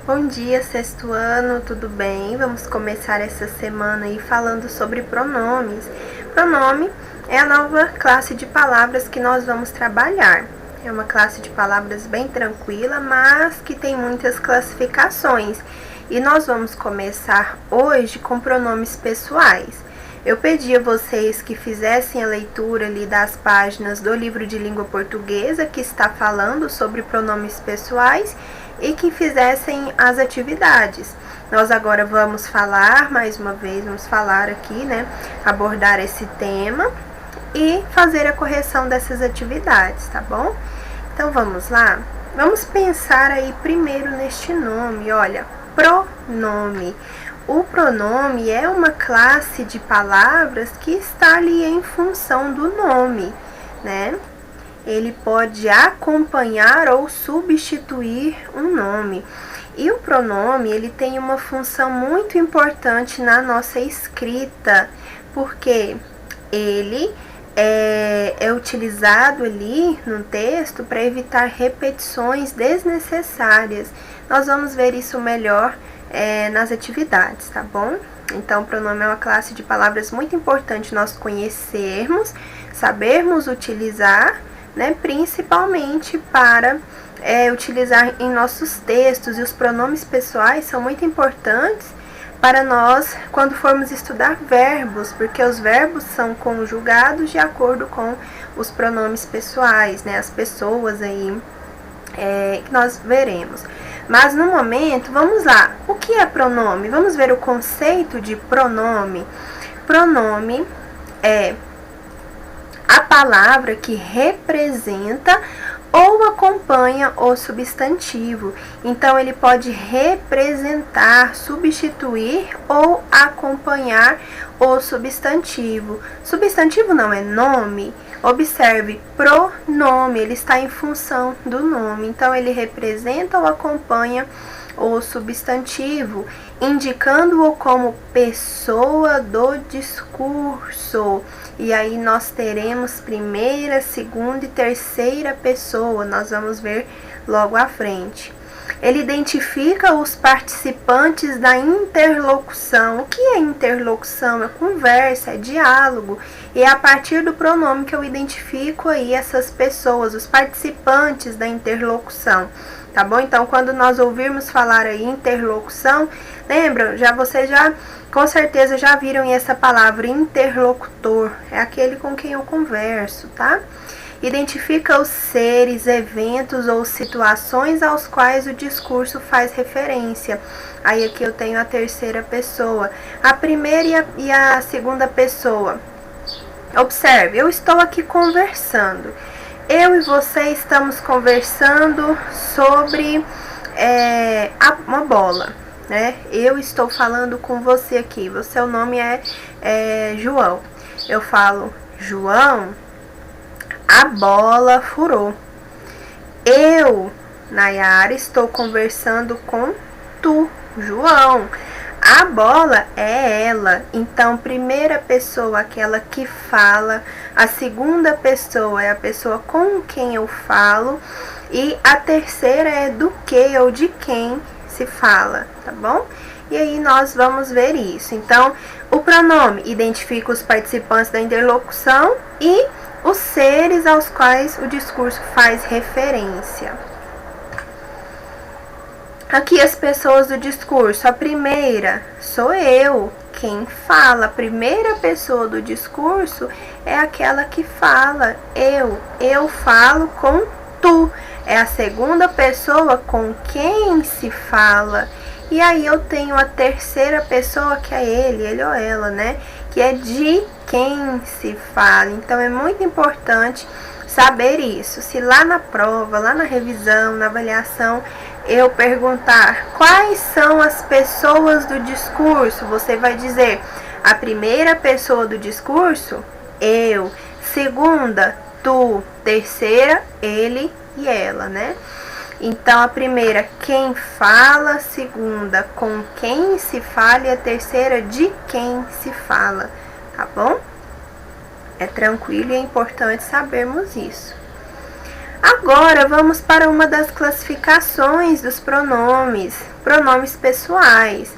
Bom dia, sexto ano, tudo bem? Vamos começar essa semana aí falando sobre pronomes. Pronome é a nova classe de palavras que nós vamos trabalhar. É uma classe de palavras bem tranquila, mas que tem muitas classificações. E nós vamos começar hoje com pronomes pessoais. Eu pedi a vocês que fizessem a leitura ali das páginas do livro de língua portuguesa, que está falando sobre pronomes pessoais, e que fizessem as atividades. Nós agora vamos falar, mais uma vez, vamos falar aqui, abordar esse tema e fazer a correção dessas atividades, tá bom? Então vamos lá? Vamos pensar aí primeiro neste nome, olha, pronome. O pronome é uma classe de palavras que está ali em função do nome, né? Ele pode acompanhar ou substituir um nome. E o pronome, ele tem uma função muito importante na nossa escrita, porque ele é utilizado ali no texto para evitar repetições desnecessárias. Nós vamos ver isso melhor nas atividades, tá bom? Então, o pronome é uma classe de palavras muito importante nós conhecermos, sabermos utilizar, principalmente para utilizar em nossos textos. E os pronomes pessoais são muito importantes para nós quando formos estudar verbos, porque os verbos são conjugados de acordo com os pronomes pessoais, as pessoas aí que nós veremos. Mas no momento, vamos lá, o que é pronome? Vamos ver o conceito de pronome. Pronome é a palavra que representa ou acompanha o substantivo. Então, ele pode representar, substituir ou acompanhar o substantivo. Substantivo não é nome. Observe, pronome, ele está em função do nome. Então, ele representa ou acompanha o substantivo, indicando-o como pessoa do discurso. E aí nós teremos primeira, segunda e terceira pessoa, nós vamos ver logo à frente. Ele identifica os participantes da interlocução. O que é interlocução? É conversa, é diálogo. E é a partir do pronome que eu identifico aí essas pessoas, os participantes da interlocução. Tá bom? Então, quando nós ouvirmos falar aí interlocução, lembra? Vocês já com certeza já viram essa palavra, interlocutor. É aquele com quem eu converso, tá? Identifica os seres, eventos ou situações aos quais o discurso faz referência. Aí aqui eu tenho a terceira pessoa. A primeira e a segunda pessoa. Observe, eu estou aqui conversando. Eu e você estamos conversando sobre uma bola, né? Eu estou falando com você aqui. Seu nome é João. Eu falo, João, a bola furou. Eu, Nayara, estou conversando com tu, João. A bola é ela. Então, primeira pessoa, aquela que fala. A segunda pessoa é a pessoa com quem eu falo. E a terceira é do que ou de quem se fala, tá bom? E aí nós vamos ver isso. Então, o pronome identifica os participantes da interlocução e os seres aos quais o discurso faz referência. Aqui as pessoas do discurso. A primeira sou eu, quem fala. A primeira pessoa do discurso é aquela que fala, eu. Eu falo com tu. É a segunda pessoa com quem se fala. E aí eu tenho a terceira pessoa, que é ele ou ela, que é de quem se fala. Então, é muito importante saber isso. Se lá na prova, lá na revisão, na avaliação, eu perguntar quais são as pessoas do discurso, você vai dizer a primeira pessoa do discurso, eu. Segunda, tu. Terceira, ele e ela, Então, a primeira, quem fala. A segunda, com quem se fala. E a terceira, de quem se fala. Tá bom? É tranquilo e é importante sabermos isso. Agora vamos para uma das classificações dos pronomes. Pronomes pessoais.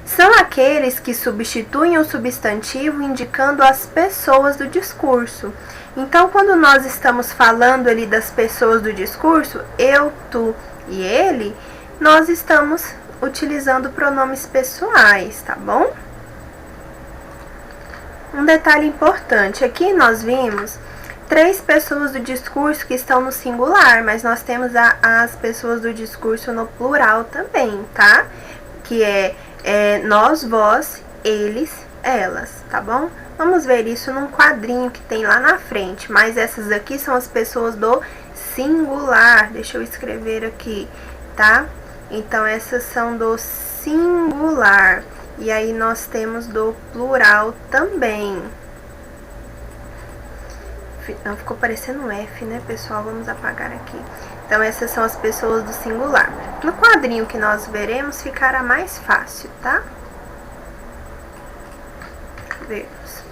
São aqueles que substituem o substantivo indicando as pessoas do discurso. Então, quando nós estamos falando ali das pessoas do discurso, eu, tu e ele, nós estamos utilizando pronomes pessoais, tá bom? Um detalhe importante, aqui nós vimos 3 pessoas do discurso que estão no singular, mas nós temos as pessoas do discurso no plural também, tá? Que é nós, vós, eles, elas, tá bom? Vamos ver isso num quadrinho que tem lá na frente, mas essas aqui são as pessoas do singular. Deixa eu escrever aqui, tá? Então, essas são do singular. E aí, nós temos do plural também. Não, ficou parecendo um F, né, pessoal? Vamos apagar aqui. Então, essas são as pessoas do singular. No quadrinho que nós veremos, ficará mais fácil, tá? Vemos.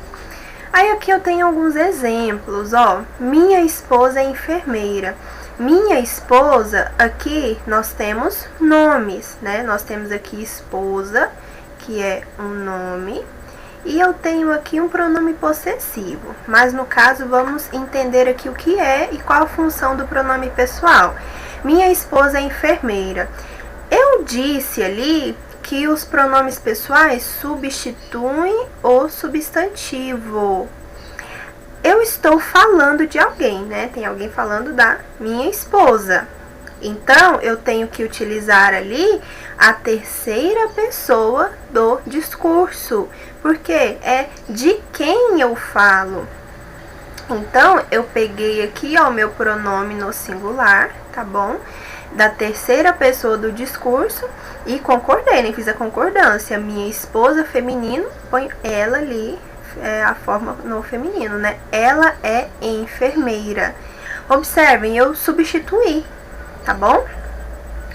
Aí, aqui eu tenho alguns exemplos, ó. Minha esposa é enfermeira. Minha esposa, aqui nós temos nomes, né? Nós temos aqui esposa, que é um nome. E eu tenho aqui um pronome possessivo, mas no caso vamos entender aqui o que é e qual a função do pronome pessoal. Minha esposa é enfermeira. Eu disse ali que os pronomes pessoais substituem o substantivo. Eu estou falando de alguém, né? Tem alguém falando da minha esposa. Então, eu tenho que utilizar ali a terceira pessoa do discurso, porque é de quem eu falo. Então, eu peguei aqui, ó, o meu pronome no singular, tá bom? Da terceira pessoa do discurso e concordei, né? Fiz a concordância. Minha esposa, feminino, põe ela ali, a forma no feminino, né? Ela é enfermeira. Observem, eu substituí, tá bom?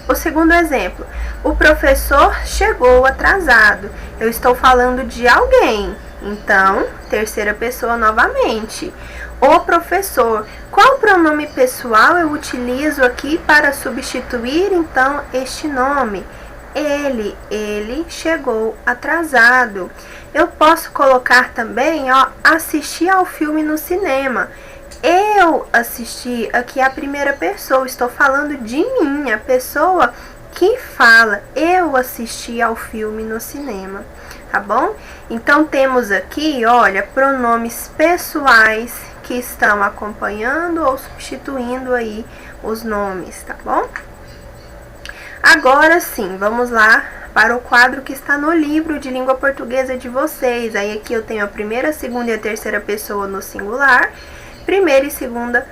O segundo exemplo, o professor chegou atrasado. Eu estou falando de alguém, então, terceira pessoa novamente. O professor, qual pronome pessoal eu utilizo aqui para substituir, então, este nome? Ele chegou atrasado. Eu posso colocar também, ó, assistir ao filme no cinema. Eu assisti, aqui é a primeira pessoa, estou falando de mim, a pessoa que fala. Eu assisti ao filme no cinema, tá bom? Então, temos aqui, olha, pronomes pessoais que estão acompanhando ou substituindo aí os nomes, tá bom? Agora sim, vamos lá para o quadro que está no livro de língua portuguesa de vocês. Aí aqui eu tenho a primeira, segunda e a terceira pessoa no singular, primeira e segunda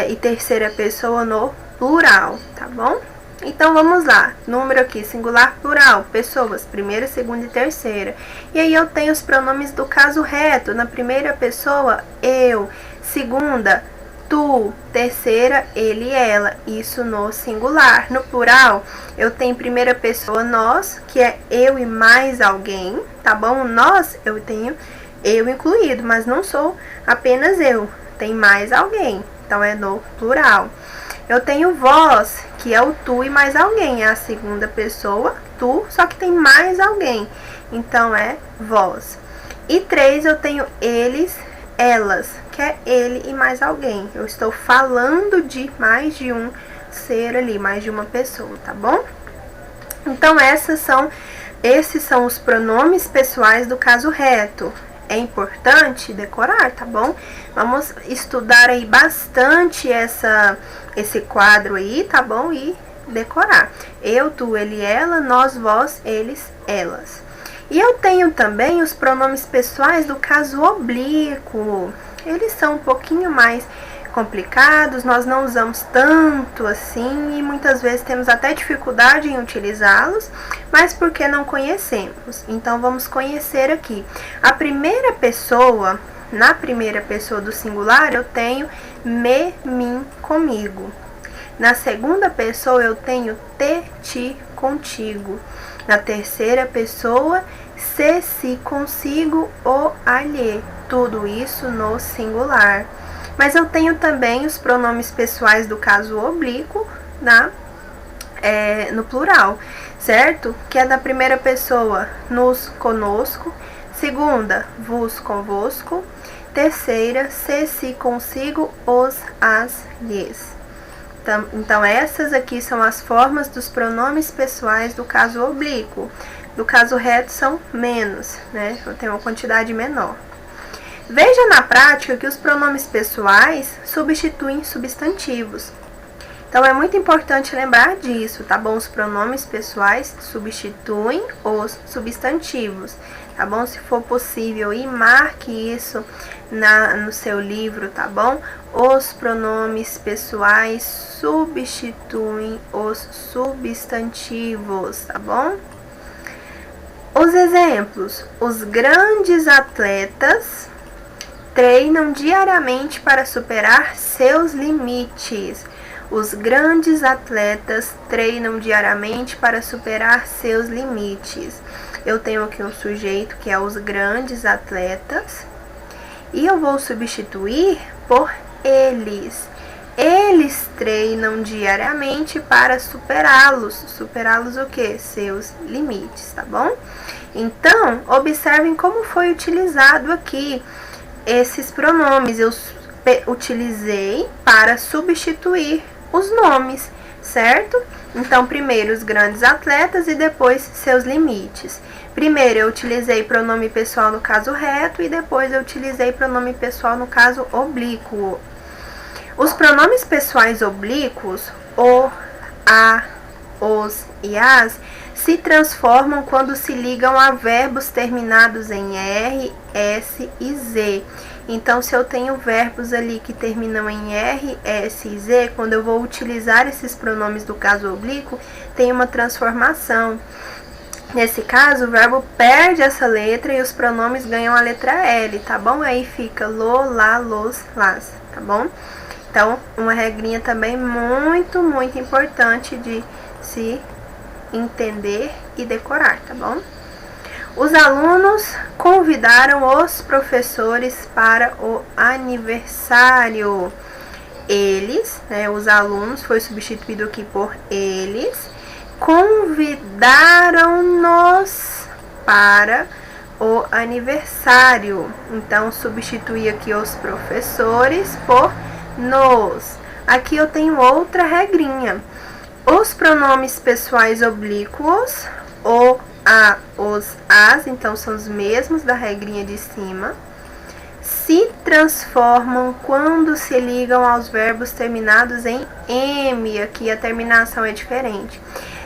e terceira pessoa no plural, tá bom? Então, vamos lá. Número aqui, singular, plural, pessoas, primeira, segunda e terceira. E aí eu tenho os pronomes do caso reto. Na primeira pessoa, eu. Segunda, tu. Terceira, ele e ela. Isso no singular. No plural, eu tenho primeira pessoa, nós, que é eu e mais alguém, tá bom? Nós, eu tenho eu incluído, mas não sou apenas eu. Tem mais alguém. Então, é no plural. Eu tenho vós, que é o tu e mais alguém. É a segunda pessoa, tu, só que tem mais alguém. Então, é vós. E 3, eu tenho eles, elas, que é ele e mais alguém. Eu estou falando de mais de um ser ali, mais de uma pessoa, tá bom? Então, esses são os pronomes pessoais do caso reto. É importante decorar, tá bom? Vamos estudar aí bastante esse quadro aí, tá bom? E decorar. Eu, tu, ele, ela, nós, vós, eles, elas. E eu tenho também os pronomes pessoais do caso oblíquo. Eles são um pouquinho mais complicados, nós não usamos tanto assim e muitas vezes temos até dificuldade em utilizá-los, mas porque não conhecemos. Então, vamos conhecer aqui. A primeira pessoa, na primeira pessoa do singular, eu tenho me, mim, comigo. Na segunda pessoa, eu tenho te, ti, contigo. Na terceira pessoa, se, si, consigo, o, alhe. Tudo isso no singular. Mas eu tenho também os pronomes pessoais do caso oblíquo no plural, certo? Que é da primeira pessoa, nos, conosco. Segunda, vos, convosco. Terceira, se, se, consigo, os, as, lhes. Então, essas aqui são as formas dos pronomes pessoais do caso oblíquo. Do caso reto são menos, né? Eu tenho uma quantidade menor. Veja na prática que os pronomes pessoais substituem substantivos. Então, é muito importante lembrar disso, tá bom? Os pronomes pessoais substituem os substantivos, tá bom? Se for possível, e marque isso no seu livro, tá bom? Os pronomes pessoais substituem os substantivos, tá bom? Os exemplos: os grandes atletas treinam diariamente para superar seus limites. Os grandes atletas treinam diariamente para superar seus limites. Eu tenho aqui um sujeito que é os grandes atletas e eu vou substituir por eles. Eles treinam diariamente para superá-los. Superá-los o quê? Seus limites, tá bom? Então, observem como foi utilizado aqui esses pronomes. Eu utilizei para substituir os nomes, certo? Então, primeiro os grandes atletas e depois seus limites. Primeiro eu utilizei pronome pessoal no caso reto e depois eu utilizei pronome pessoal no caso oblíquo. Os pronomes pessoais oblíquos, o, a, os e as, se transformam quando se ligam a verbos terminados em R, S e Z. Então, se eu tenho verbos ali que terminam em R, S e Z, quando eu vou utilizar esses pronomes do caso oblíquo, tem uma transformação. Nesse caso, o verbo perde essa letra e os pronomes ganham a letra L, tá bom? Aí fica lo, lá, los, las, tá bom? Então, uma regrinha também muito, muito importante de se entender e decorar, tá bom? Os alunos convidaram os professores para o aniversário. Eles, né, os alunos, foi substituído aqui por eles, convidaram-nos para o aniversário. Então, substituí aqui os professores por nos. Aqui eu tenho outra regrinha. Os pronomes pessoais oblíquos, o, a, os, as, então são os mesmos da regrinha de cima, se transformam quando se ligam aos verbos terminados em M. Aqui a terminação é diferente.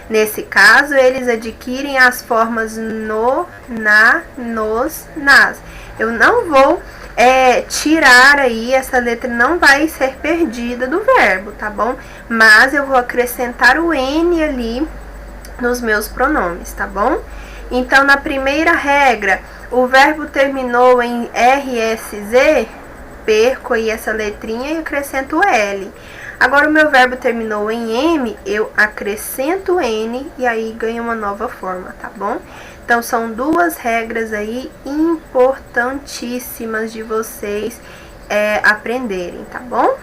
Nesse caso, eles adquirem as formas no, na, nos, nas. Eu não vou tirar aí, essa letra não vai ser perdida do verbo, tá bom? Mas eu vou acrescentar o N ali nos meus pronomes, tá bom? Então, na primeira regra, o verbo terminou em RSZ, perco aí essa letrinha e acrescento L. Agora, o meu verbo terminou em M, eu acrescento N e aí ganho uma nova forma, tá bom? Então, são duas regras aí importantíssimas de vocês aprenderem, tá bom?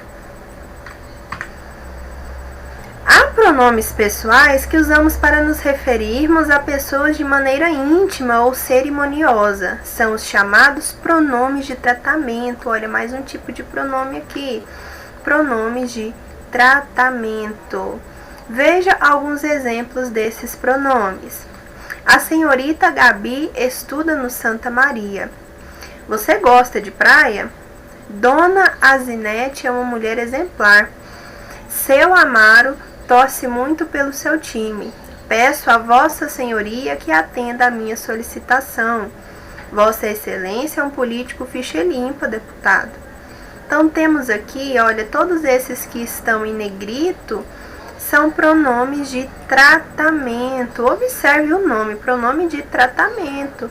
Há pronomes pessoais que usamos para nos referirmos a pessoas de maneira íntima ou cerimoniosa. São os chamados pronomes de tratamento. Olha, mais um tipo de pronome aqui. Pronomes de tratamento. Veja alguns exemplos desses pronomes. A senhorita Gabi estuda no Santa Maria. Você gosta de praia? Dona Azinete é uma mulher exemplar. Seu Amaro torce muito pelo seu time. Peço a Vossa Senhoria que atenda à minha solicitação. Vossa Excelência é um político ficha limpa, deputado. Então, temos aqui, olha, todos esses que estão em negrito são pronomes de tratamento. Observe o nome, pronome de tratamento.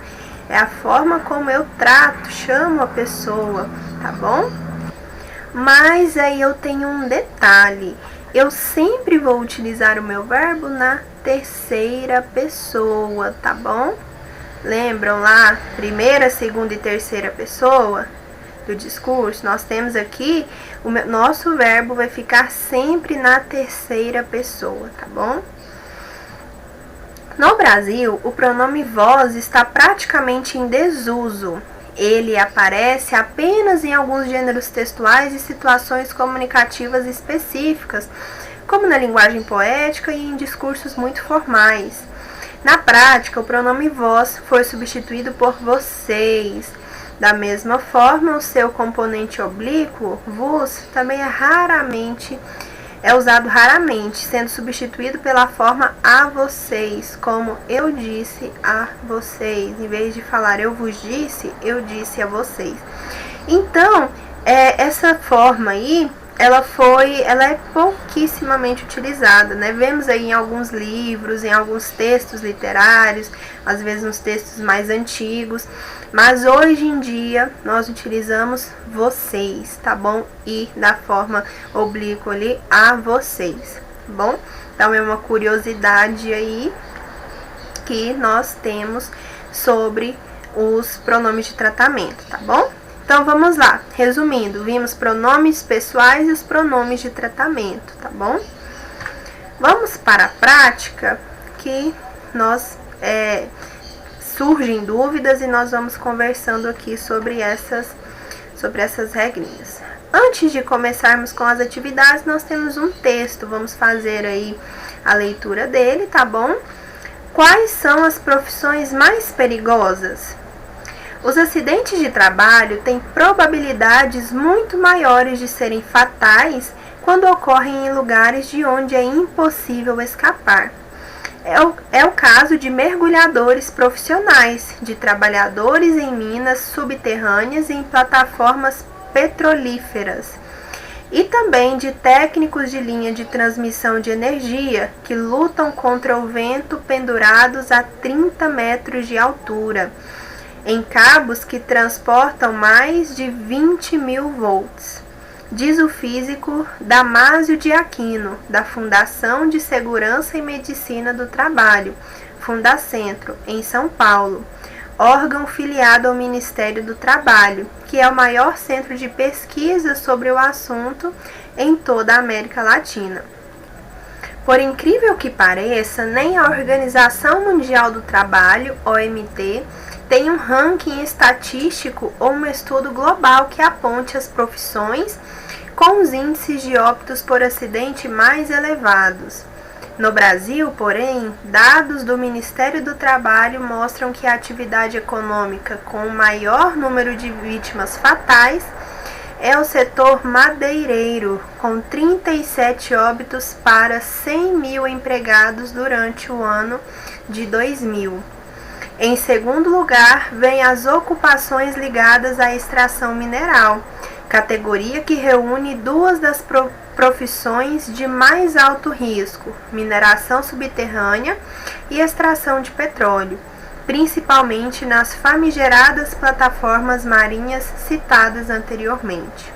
É a forma como eu trato, chamo a pessoa, tá bom? Mas aí eu tenho um detalhe. Eu sempre vou utilizar o meu verbo na terceira pessoa, tá bom? Lembram lá, primeira, segunda e terceira pessoa? do discurso, nós temos aqui, nosso verbo vai ficar sempre na terceira pessoa, tá bom? No Brasil, o pronome vós está praticamente em desuso. Ele aparece apenas em alguns gêneros textuais e situações comunicativas específicas, como na linguagem poética e em discursos muito formais. Na prática, o pronome vós foi substituído por vocês. Da mesma forma, o seu componente oblíquo, vos, também é usado raramente, sendo substituído pela forma a vocês, como eu disse a vocês. Em vez de falar eu vos disse, eu disse a vocês. Então, essa forma aí, ela é pouquíssimamente utilizada, né? Vemos aí em alguns livros, em alguns textos literários, às vezes nos textos mais antigos, mas hoje em dia nós utilizamos vocês, tá bom? E da forma oblíqua ali, a vocês, tá bom? Então é uma curiosidade aí que nós temos sobre os pronomes de tratamento, tá bom? Então, vamos lá. Resumindo, vimos pronomes pessoais e os pronomes de tratamento, tá bom? Vamos para a prática, que surgem dúvidas e nós vamos conversando aqui sobre essas regrinhas. Antes de começarmos com as atividades, nós temos um texto. Vamos fazer aí a leitura dele, tá bom? Quais são as profissões mais perigosas? Os acidentes de trabalho têm probabilidades muito maiores de serem fatais quando ocorrem em lugares de onde é impossível escapar. É o caso de mergulhadores profissionais, de trabalhadores em minas subterrâneas e em plataformas petrolíferas, e também de técnicos de linha de transmissão de energia que lutam contra o vento pendurados a 30 metros de altura, em cabos que transportam mais de 20.000 volts, diz o físico Damásio de Aquino, da Fundação de Segurança e Medicina do Trabalho, Fundacentro, em São Paulo, órgão filiado ao Ministério do Trabalho, que é o maior centro de pesquisa sobre o assunto em toda a América Latina. Por incrível que pareça, nem a Organização Mundial do Trabalho, OMT, tem um ranking estatístico ou um estudo global que aponte as profissões com os índices de óbitos por acidente mais elevados. No Brasil, porém, dados do Ministério do Trabalho mostram que a atividade econômica com o maior número de vítimas fatais é o setor madeireiro, com 37 óbitos para 100.000 empregados durante o ano de 2000. Em segundo lugar, vem as ocupações ligadas à extração mineral, categoria que reúne duas das profissões de mais alto risco, mineração subterrânea e extração de petróleo, principalmente nas famigeradas plataformas marinhas citadas anteriormente.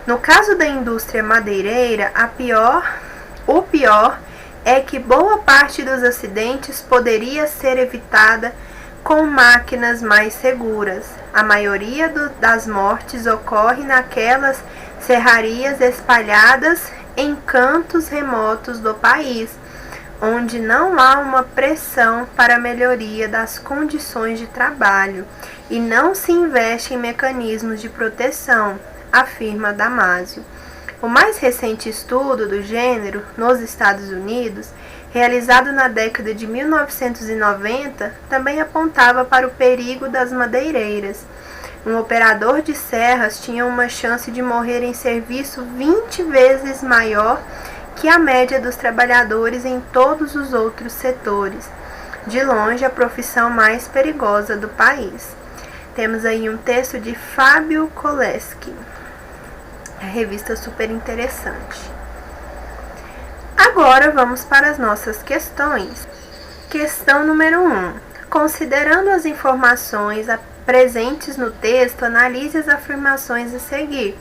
No caso da indústria madeireira, o pior é que boa parte dos acidentes poderia ser evitada com máquinas mais seguras. A maioria das mortes ocorre naquelas serrarias espalhadas em cantos remotos do país, onde não há uma pressão para a melhoria das condições de trabalho e não se investe em mecanismos de proteção, afirma Damásio. O mais recente estudo do gênero nos Estados Unidos, realizado na década de 1990, também apontava para o perigo das madeireiras. Um operador de serras tinha uma chance de morrer em serviço 20 vezes maior que a média dos trabalhadores em todos os outros setores. De longe, a profissão mais perigosa do país. Temos aí um texto de Fábio Koleski. A revista super interessante. Agora vamos para as nossas questões. Questão número 1. Considerando as informações presentes no texto, analise as afirmações a seguir,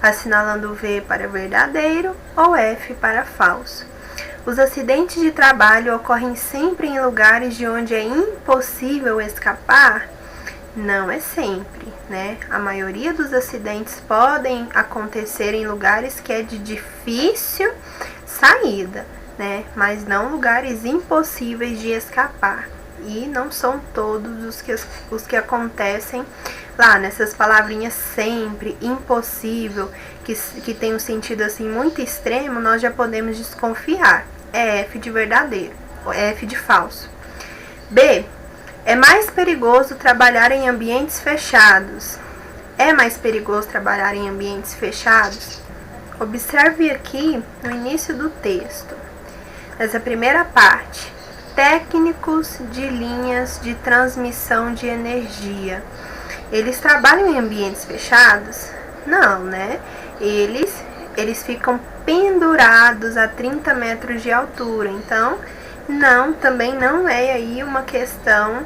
assinalando V para verdadeiro ou F para falso. Os acidentes de trabalho ocorrem sempre em lugares de onde é impossível escapar? Não é sempre, né? A maioria dos acidentes podem acontecer em lugares que é de difícil saída, né? Mas não lugares impossíveis de escapar. E não são todos os que acontecem lá nessas palavrinhas sempre, impossível, que tem um sentido assim muito extremo, nós já podemos desconfiar. É F de verdadeiro, é F de falso. B. É mais perigoso trabalhar em ambientes fechados. É mais perigoso trabalhar em ambientes fechados? Observe aqui no início do texto, nessa primeira parte, técnicos de linhas de transmissão de energia. Eles trabalham em ambientes fechados? Não, né? Eles ficam pendurados a 30 metros de altura. Então, não, também não é aí uma questão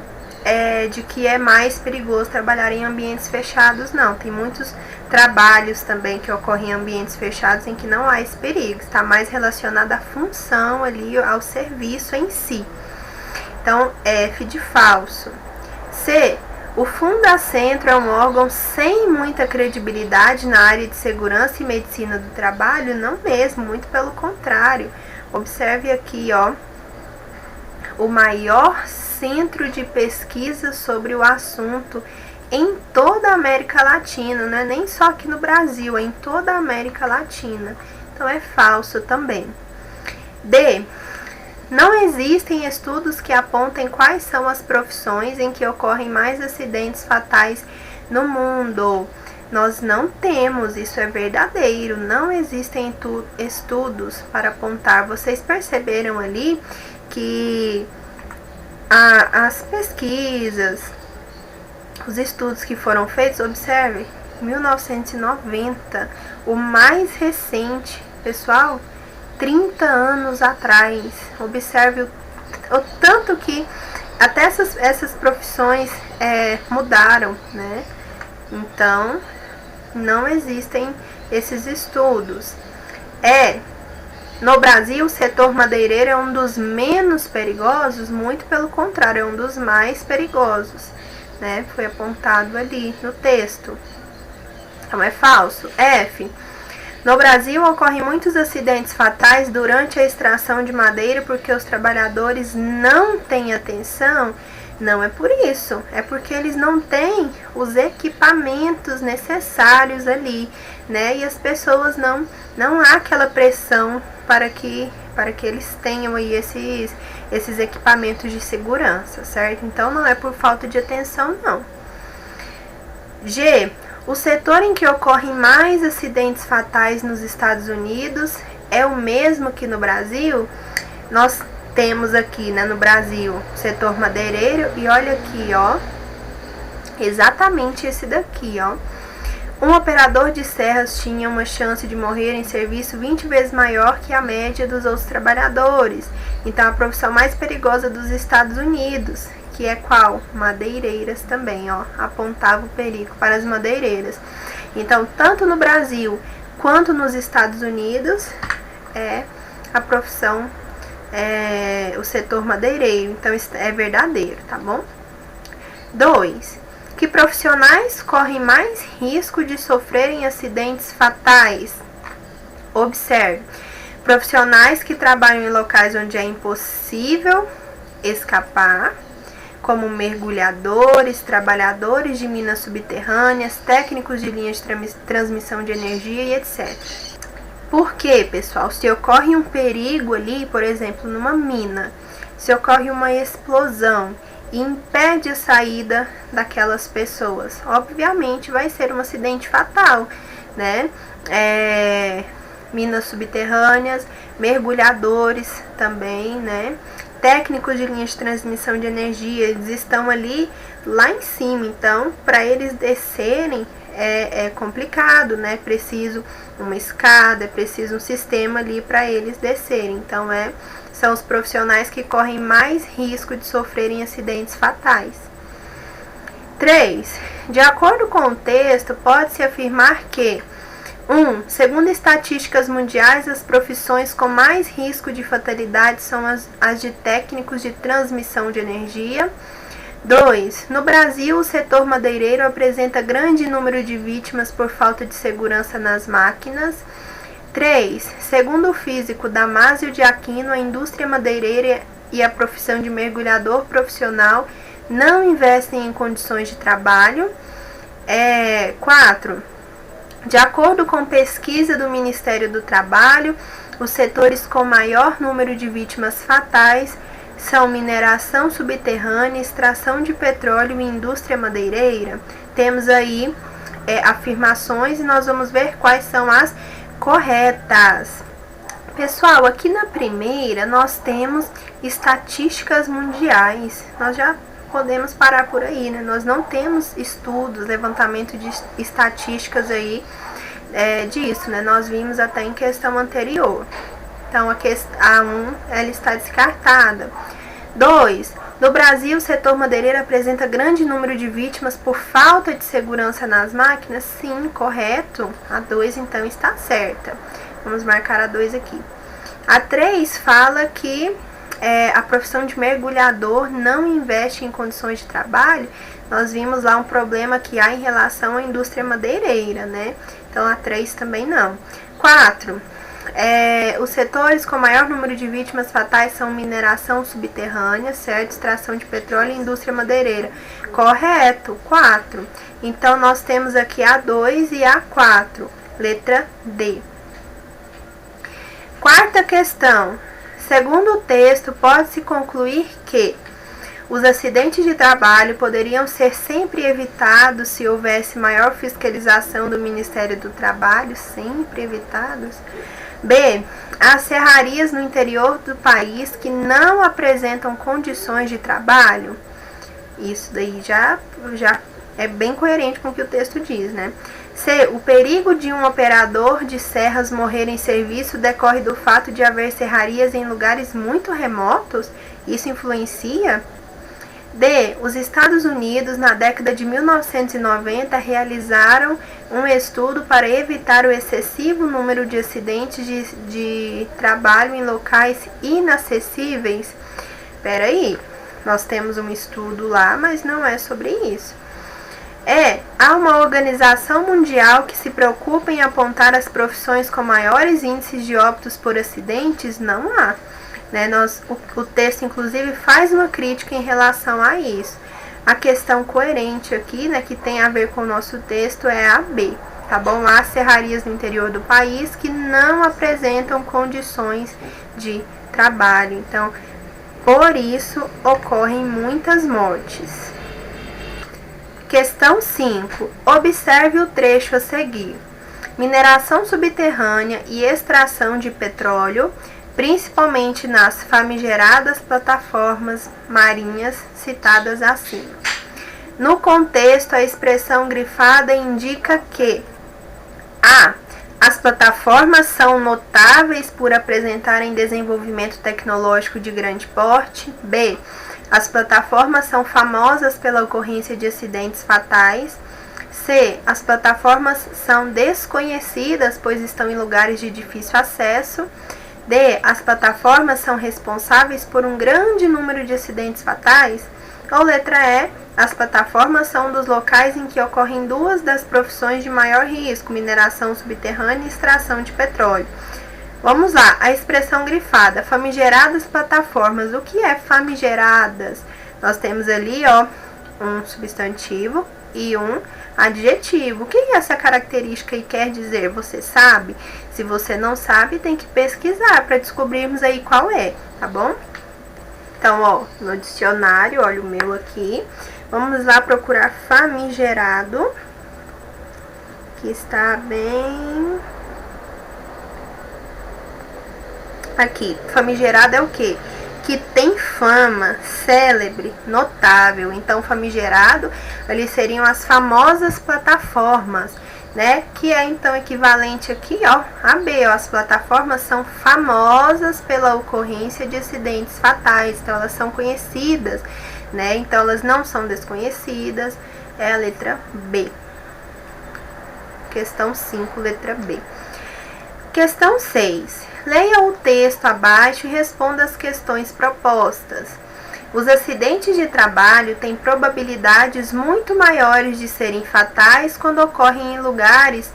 de que é mais perigoso trabalhar em ambientes fechados, não. Tem muitos trabalhos também que ocorrem em ambientes fechados em que não há esse perigo. Está mais relacionado à função ali, ao serviço em si. Então, F de falso. C. O Fundacentro é um órgão sem muita credibilidade na área de segurança e medicina do trabalho? Não mesmo, muito pelo contrário. Observe aqui, ó, o maior centro de pesquisa sobre o assunto em toda a América Latina, não é nem só aqui no Brasil, é em toda a América Latina. Então é falso também. D. Não existem estudos que apontem quais são as profissões em que ocorrem mais acidentes fatais no mundo. Nós não temos, isso é verdadeiro, não existem estudos para apontar. Vocês perceberam ali que as pesquisas, os estudos que foram feitos, observe, 1990, o mais recente, pessoal, 30 anos atrás. Observe o tanto que até essas profissões mudaram, né? Então, não existem esses estudos. No Brasil, o setor madeireiro é um dos menos perigosos, muito pelo contrário, é um dos mais perigosos, né? Foi apontado ali no texto. Então, é falso. F. No Brasil, ocorrem muitos acidentes fatais durante a extração de madeira porque os trabalhadores não têm atenção. Não é por isso, é porque eles não têm os equipamentos necessários ali, né? E as pessoas não há aquela pressão para que eles tenham aí esses equipamentos de segurança, certo? Então não é por falta de atenção, não. G. O setor em que ocorrem mais acidentes fatais nos Estados Unidos é o mesmo que no Brasil? Nós temos aqui, né, no Brasil, o setor madeireiro, e olha aqui, ó, exatamente esse daqui, ó. Um operador de serras tinha uma chance de morrer em serviço 20 vezes maior que a média dos outros trabalhadores. Então, a profissão mais perigosa dos Estados Unidos, que é qual? Madeireiras também, ó, apontava o perigo para as madeireiras. Então, tanto no Brasil quanto nos Estados Unidos, a profissão o setor madeireiro. Então, isso é verdadeiro, tá bom? 2. Que profissionais correm mais risco de sofrerem acidentes fatais? Observe. Profissionais que trabalham em locais onde é impossível escapar, como mergulhadores, trabalhadores de minas subterrâneas, técnicos de linhas de transmissão de energia e etc. Por quê, pessoal? Se ocorre um perigo ali, por exemplo, numa mina, se ocorre uma explosão e impede a saída daquelas pessoas, obviamente vai ser um acidente fatal, né? Minas subterrâneas, mergulhadores também, né? Técnicos de linhas de transmissão de energia, eles estão ali lá em cima, então para eles descerem é complicado, né? Preciso uma escada, é preciso um sistema ali para eles descerem. Então são os profissionais que correm mais risco de sofrerem acidentes fatais. 3. De acordo com o texto, pode-se afirmar que 1. Segundo estatísticas mundiais, as profissões com mais risco de fatalidade são as de técnicos de transmissão de energia. 2. No Brasil, o setor madeireiro apresenta grande número de vítimas por falta de segurança nas máquinas. 3. Segundo o físico Damásio de Aquino, a indústria madeireira e a profissão de mergulhador profissional não investem em condições de trabalho. 4. De acordo com pesquisa do Ministério do Trabalho, os setores com maior número de vítimas fatais são mineração subterrânea, extração de petróleo e indústria madeireira. Temos aí afirmações e nós vamos ver quais são as corretas. Pessoal, aqui na primeira nós temos estatísticas mundiais. Nós já podemos parar por aí, né? Nós não temos estudos, levantamento de estatísticas aí disso, né? Nós vimos até em questão anterior. Então, a 1 ela está descartada. 2. No Brasil, o setor madeireiro apresenta grande número de vítimas por falta de segurança nas máquinas? Sim, correto. A 2, então, está certa. Vamos marcar a 2 aqui. A 3 fala que a profissão de mergulhador não investe em condições de trabalho. Nós vimos lá um problema que há em relação à indústria madeireira, né? Então, a 3 também não. 4. Os setores com maior número de vítimas fatais são mineração subterrânea, certo? Extração de petróleo e indústria madeireira. Correto, 4. Então, nós temos aqui a 2 e a 4. Letra D. Quarta questão. Segundo o texto, pode-se concluir que os acidentes de trabalho poderiam ser sempre evitados se houvesse maior fiscalização do Ministério do Trabalho, sempre evitados. B. As serrarias no interior do país que não apresentam condições de trabalho. Isso daí já é bem coerente com o que o texto diz, né? C. O perigo de um operador de serras morrer em serviço decorre do fato de haver serrarias em lugares muito remotos. Isso influencia? D. Os Estados Unidos, na década de 1990, realizaram um estudo para evitar o excessivo número de acidentes de trabalho em locais inacessíveis. Espera aí, nós temos um estudo lá, mas não é sobre isso. Há uma organização mundial que se preocupa em apontar as profissões com maiores índices de óbitos por acidentes? Não há. Né? O texto, inclusive, faz uma crítica em relação a isso. A questão coerente aqui, né, que tem a ver com o nosso texto, é a B, tá bom? Há serrarias no interior do país que não apresentam condições de trabalho. Então, por isso, ocorrem muitas mortes. Questão 5. Observe o trecho a seguir. Mineração subterrânea e extração de petróleo, principalmente nas famigeradas plataformas marinhas citadas acima. No contexto, a expressão grifada indica que a. As plataformas são notáveis por apresentarem desenvolvimento tecnológico de grande porte. B. As plataformas são famosas pela ocorrência de acidentes fatais. C. As plataformas são desconhecidas, pois estão em lugares de difícil acesso. D. As plataformas são responsáveis por um grande número de acidentes fatais. Ou letra E. As plataformas são dos locais em que ocorrem duas das profissões de maior risco, mineração subterrânea e extração de petróleo. Vamos lá, a expressão grifada, famigeradas plataformas. O que é famigeradas? Nós temos ali, um substantivo e um adjetivo. O que essa característica aí quer dizer? Você sabe? Se você não sabe, tem que pesquisar para descobrirmos aí qual é, tá bom? Então, no dicionário, olha o meu aqui. Vamos lá procurar famigerado, que está bem... Aqui, famigerado é o quê? Que tem fama, célebre, notável. Então, famigerado, ali seriam as famosas plataformas, né? Que é, então, equivalente aqui, a B, as plataformas são famosas pela ocorrência de acidentes fatais. Então, elas são conhecidas, né? Então, elas não são desconhecidas. É a letra B. Questão 5, letra B. Questão 6. Leia o texto abaixo e responda as questões propostas. Os acidentes de trabalho têm probabilidades muito maiores de serem fatais quando ocorrem em lugares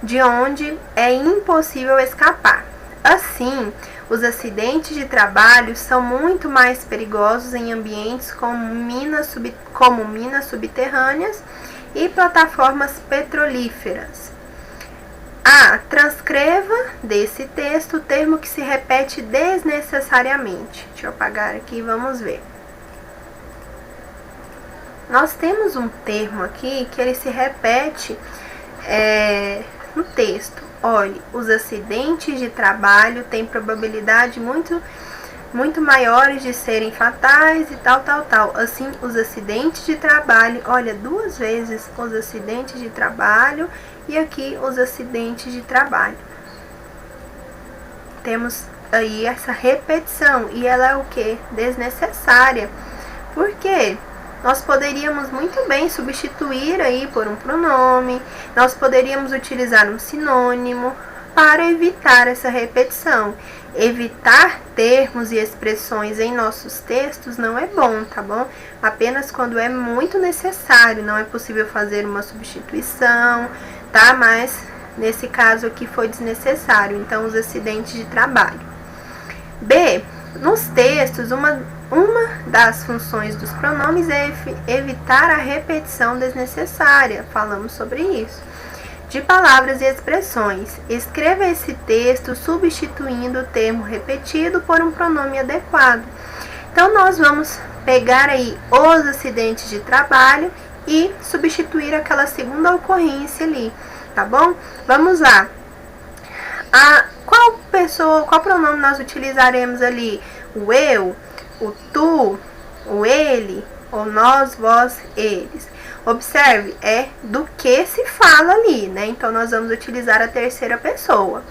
de onde é impossível escapar. Assim, os acidentes de trabalho são muito mais perigosos em ambientes como minas subterrâneas e plataformas petrolíferas. Transcreva desse texto o termo que se repete desnecessariamente. Deixa eu apagar aqui e vamos ver. Nós temos um termo aqui que ele se repete no texto. Olhe, os acidentes de trabalho têm probabilidade muito maiores de serem fatais e tal. Assim, os acidentes de trabalho, olha, 2 vezes os acidentes de trabalho e aqui os acidentes de trabalho. Temos aí essa repetição e ela é o que? Desnecessária. Por quê? Nós poderíamos muito bem substituir aí por um pronome, nós poderíamos utilizar um sinônimo para evitar essa repetição. Evitar termos e expressões em nossos textos não é bom, tá bom? Apenas quando é muito necessário, não é possível fazer uma substituição, tá? Mas nesse caso aqui foi desnecessário, então os acidentes de trabalho. B. Nos textos, uma das funções dos pronomes é evitar a repetição desnecessária. Falamos sobre isso. De palavras e expressões. Escreva esse texto substituindo o termo repetido por um pronome adequado. Então, nós vamos pegar aí os acidentes de trabalho e substituir aquela segunda ocorrência ali, tá bom? Vamos lá. Qual pronome nós utilizaremos ali? O eu, o tu, o ele, ou nós, vós, eles. Observe, é do que se fala ali, né? Então, nós vamos utilizar a terceira pessoa.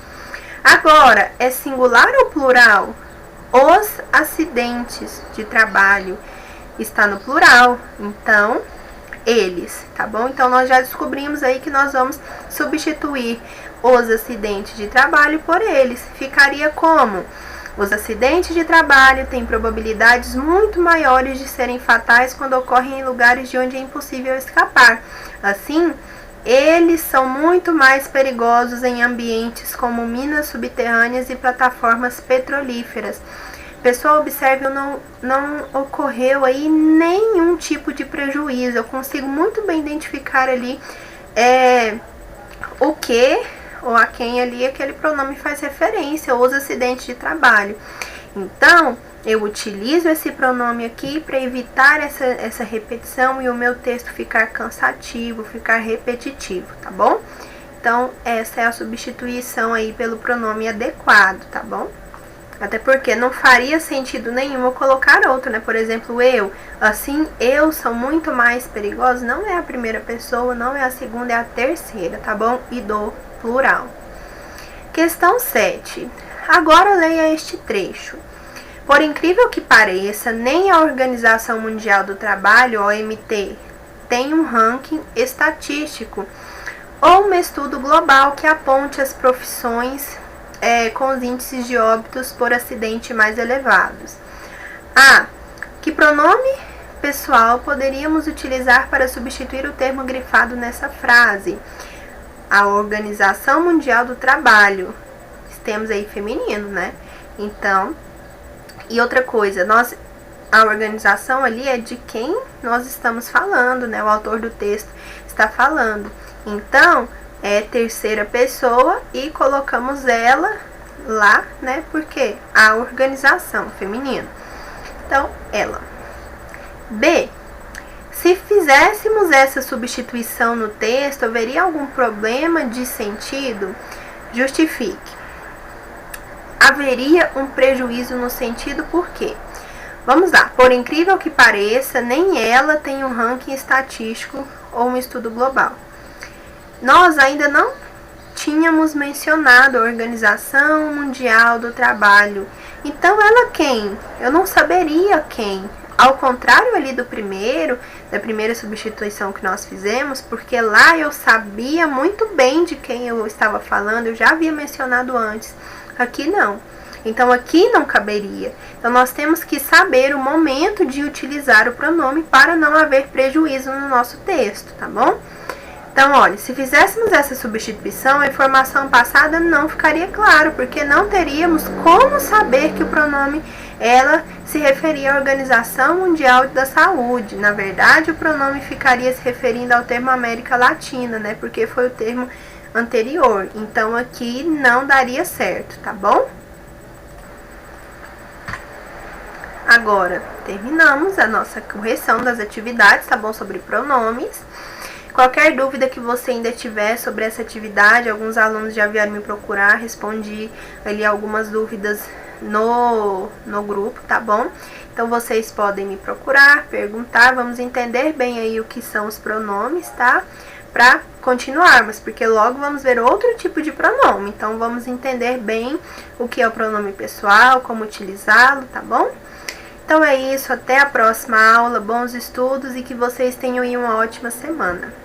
Agora, é singular ou plural? Os acidentes de trabalho está no plural, então, eles, tá bom? Então, nós já descobrimos aí que nós vamos substituir os acidentes de trabalho por eles. Ficaria como? Os acidentes de trabalho têm probabilidades muito maiores de serem fatais quando ocorrem em lugares de onde é impossível escapar. Assim, eles são muito mais perigosos em ambientes como minas subterrâneas e plataformas petrolíferas. Pessoal, observe, não ocorreu aí nenhum tipo de prejuízo. Eu consigo muito bem identificar ali o que ou a quem ali aquele pronome faz referência, os acidentes de trabalho. Então, eu utilizo esse pronome aqui para evitar essa repetição e o meu texto ficar cansativo, ficar repetitivo, tá bom? Então, essa é a substituição aí pelo pronome adequado, tá bom? Até porque não faria sentido nenhum eu colocar outro, né? Por exemplo, eu. Assim, eu são muito mais perigosos. Não é a primeira pessoa, não é a segunda, é a terceira, tá bom? E do plural. Questão 7. Agora leia este trecho. Por incrível que pareça, nem a Organização Mundial do Trabalho, OMT, tem um ranking estatístico ou um estudo global que aponte as profissões com os índices de óbitos por acidente mais elevados. Que pronome pessoal poderíamos utilizar para substituir o termo grifado nessa frase? A Organização Mundial do Trabalho. Temos aí feminino, né? Então, e outra coisa, a organização ali é de quem nós estamos falando, né? O autor do texto está falando. Então, é terceira pessoa e colocamos ela lá, né? Porque a organização feminino. Então, ela. B. Se fizéssemos essa substituição no texto, haveria algum problema de sentido? Justifique. Haveria um prejuízo no sentido por quê? Vamos lá. Por incrível que pareça, nem ela tem um ranking estatístico ou um estudo global. Nós ainda não tínhamos mencionado a Organização Mundial do Trabalho. Então, ela quem? Eu não saberia quem. Ao contrário ali da primeira substituição que nós fizemos, porque lá eu sabia muito bem de quem eu estava falando, eu já havia mencionado antes. Aqui não. Então aqui não caberia. Então nós temos que saber o momento de utilizar o pronome para não haver prejuízo no nosso texto, tá bom? Então, olha, se fizéssemos essa substituição, a informação passada não ficaria clara, porque não teríamos como saber que o pronome ela se referia à Organização Mundial da Saúde. Na verdade, o pronome ficaria se referindo ao termo América Latina, né? Porque foi o termo anterior. Então, aqui não daria certo, tá bom? Agora, terminamos a nossa correção das atividades, tá bom? Sobre pronomes. Qualquer dúvida que você ainda tiver sobre essa atividade, alguns alunos já vieram me procurar, respondi ali algumas dúvidas no grupo, tá bom? Então, vocês podem me procurar, perguntar, vamos entender bem aí o que são os pronomes, tá? Para continuarmos, porque logo vamos ver outro tipo de pronome. Então, vamos entender bem o que é o pronome pessoal, como utilizá-lo, tá bom? Então é isso, até a próxima aula, bons estudos e que vocês tenham aí uma ótima semana.